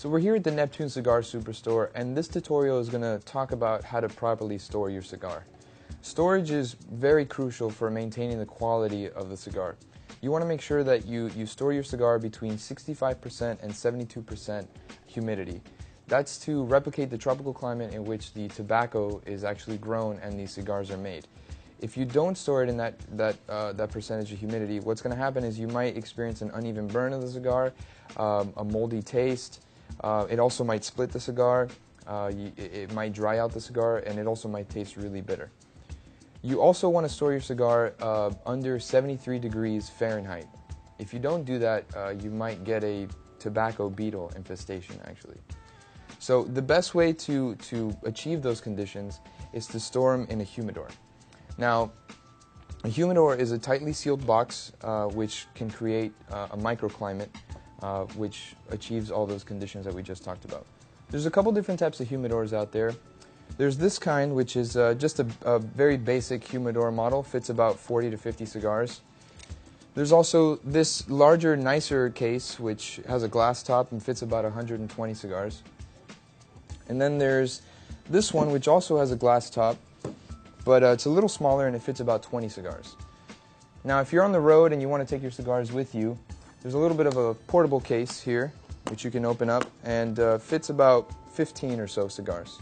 So we're here at the Neptune Cigar Superstore, and this tutorial is going to talk about how to properly store your cigar. Storage is very crucial for maintaining the quality of the cigar. You want to make sure that you store your cigar between 65% and 72% humidity. That's to replicate the tropical climate in which the tobacco is actually grown and these cigars are made. If you don't store it in that percentage of humidity, what's going to happen is you might experience an uneven burn of the cigar, a moldy taste. It also might split the cigar, it might dry out the cigar, and it also might taste really bitter. You also want to store your cigar under 73 degrees Fahrenheit. If you don't do that, you might get a tobacco beetle infestation, actually. So the best way to achieve those conditions is to store them in a humidor. Now, a humidor is a tightly sealed box which can create a microclimate which achieves all those conditions that we just talked about. There's a couple different types of humidors out there. There's this kind, which is just a very basic humidor model, fits about 40 to 50 cigars. There's also this larger, nicer case, which has a glass top and fits about 120 cigars. And then there's this one, which also has a glass top, but it's a little smaller and it fits about 20 cigars. Now, if you're on the road and you want to take your cigars with you, there's a little bit of a portable case here, which you can open up, and fits about 15 or so cigars.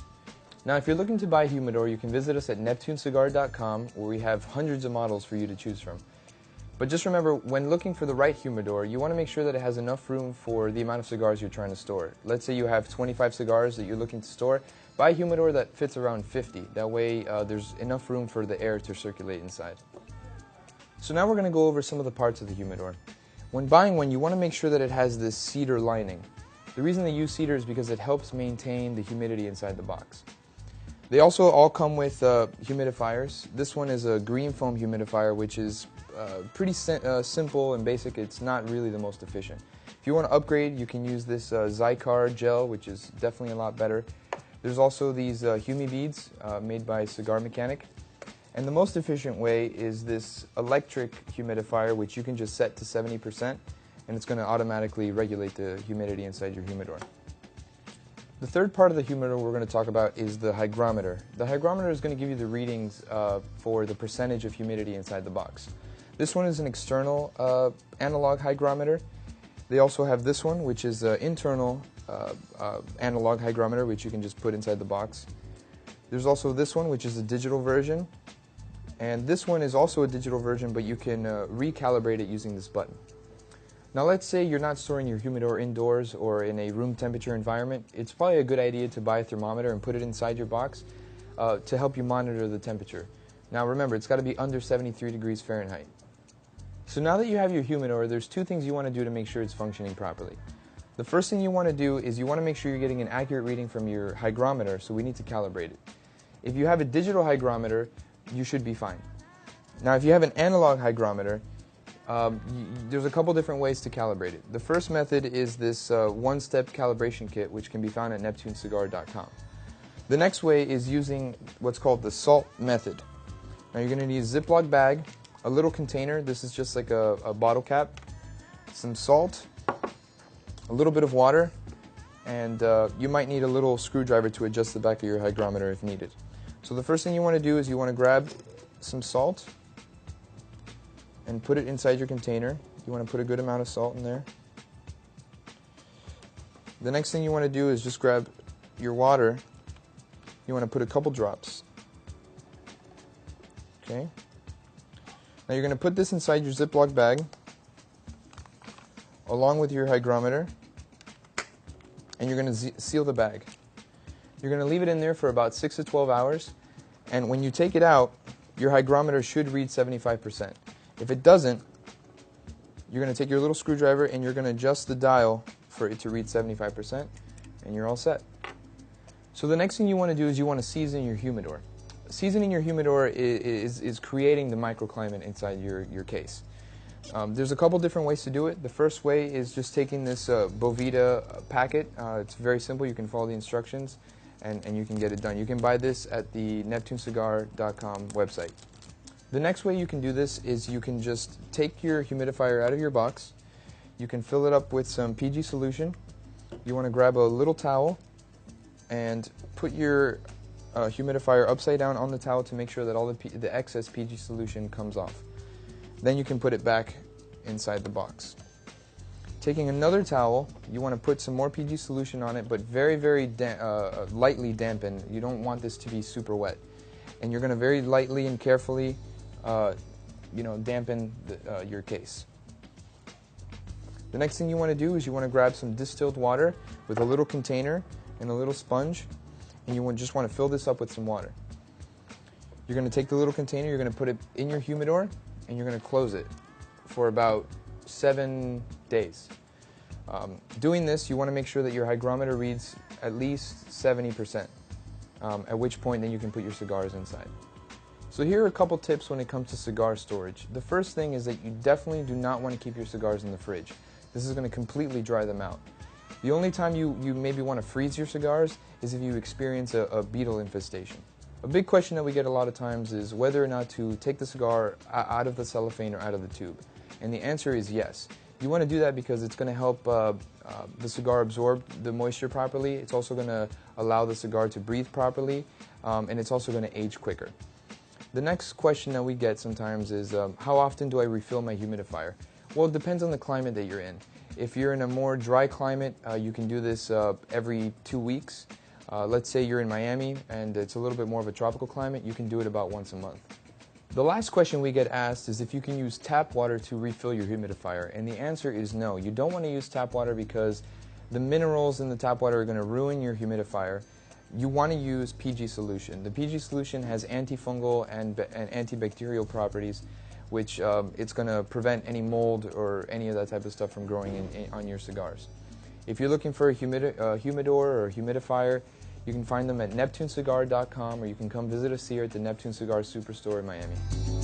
Now, if you're looking to buy a humidor, you can visit us at neptunecigar.com, where we have hundreds of models for you to choose from. But just remember, when looking for the right humidor, you want to make sure that it has enough room for the amount of cigars you're trying to store. Let's say you have 25 cigars that you're looking to store. Buy a humidor that fits around 50. That way, there's enough room for the air to circulate inside. So now we're going to go over some of the parts of the humidor. When buying one, you want to make sure that it has this cedar lining. The reason they use cedar is because it helps maintain the humidity inside the box. They also all come with humidifiers. This one is a green foam humidifier, which is pretty simple and basic. It's not really the most efficient. If you want to upgrade, you can use this Cigar gel, which is definitely a lot better. There's also these Humi beads made by Cigar Mechanic. And the most efficient way is this electric humidifier, which you can just set to 70%, and it's going to automatically regulate the humidity inside your humidor. The third part of the humidor we're going to talk about is the hygrometer. The hygrometer is going to give you the readings for the percentage of humidity inside the box. This one is an external analog hygrometer. They also have this one, which is an internal analog hygrometer, which you can just put inside the box. There's also this one, which is a digital version. And this one is also a digital version, but you can recalibrate it using this button. Now, let's say you're not storing your humidor indoors or in a room temperature environment. It's probably a good idea to buy a thermometer and put it inside your box to help you monitor the temperature. Now, remember, it's got to be under 73 degrees Fahrenheit. So now that you have your humidor, there's two things you want to do to make sure it's functioning properly. The first thing you want to do is you want to make sure you're getting an accurate reading from your hygrometer, so we need to calibrate it. If you have a digital hygrometer, you should be fine. Now, if you have an analog hygrometer, there's a couple different ways to calibrate it. The first method is this one-step calibration kit, which can be found at neptunecigar.com. The next way is using what's called the salt method. Now, you're going to need a Ziploc bag, a little container. This is just like a bottle cap, some salt, a little bit of water, and you might need a little screwdriver to adjust the back of your hygrometer if needed. So the first thing you want to do is you want to grab some salt and put it inside your container. You want to put a good amount of salt in there. The next thing you want to do is just grab your water. You want to put a couple drops. Okay. Now you're going to put this inside your Ziploc bag along with your hygrometer, and you're going to seal the bag. You're going to leave it in there for about 6 to 12 hours, and when you take it out, your hygrometer should read 75%. If it doesn't, you're going to take your little screwdriver and you're going to adjust the dial for it to read 75%, and you're all set. So the next thing you want to do is you want to season your humidor. Seasoning your humidor is creating the microclimate inside your case. There's a couple different ways to do it. The first way is just taking this Boveda packet. It's very simple. You can follow the instructions and you can get it done. You can buy this at the neptunecigar.com website. The next way you can do this is you can just take your humidifier out of your box. You can fill it up with some PG solution. you want to grab a little towel and put your humidifier upside down on the towel to make sure that all the excess PG solution comes off. Then you can put it back inside the box. Taking another towel, you want to put some more PG solution on it, but very, very lightly dampen. You don't want this to be super wet. And you're going to very lightly and carefully dampen your case. The next thing you want to do is you want to grab some distilled water with a little container and a little sponge, and you just want to fill this up with some water. You're going to take the little container, you're going to put it in your humidor, and you're going to close it for about 7 days. Doing this, you want to make sure that your hygrometer reads at least 70%, at which point then you can put your cigars inside. So here are a couple tips when it comes to cigar storage. The first thing is that you definitely do not want to keep your cigars in the fridge. This is going to completely dry them out. The only time you maybe want to freeze your cigars is if you experience a beetle infestation. A big question that we get a lot of times is whether or not to take the cigar out of the cellophane or out of the tube. And the answer is yes. You want to do that because it's going to help the cigar absorb the moisture properly. It's also going to allow the cigar to breathe properly, and it's also going to age quicker. The next question that we get sometimes is, how often do I refill my humidifier? Well, it depends on the climate that you're in. If you're in a more dry climate, you can do this every 2 weeks. Let's say you're in Miami and it's a little bit more of a tropical climate, you can do it about once a month. The last question we get asked is if you can use tap water to refill your humidifier, and the answer is no. You don't want to use tap water because the minerals in the tap water are going to ruin your humidifier. You want to use PG solution. The PG solution has antifungal and antibacterial properties, which it's going to prevent any mold or any of that type of stuff from growing on your cigars. If you're looking for a humidor or a humidifier, you can find them at neptunecigar.com, or you can come visit us here at the Neptune Cigar Superstore in Miami.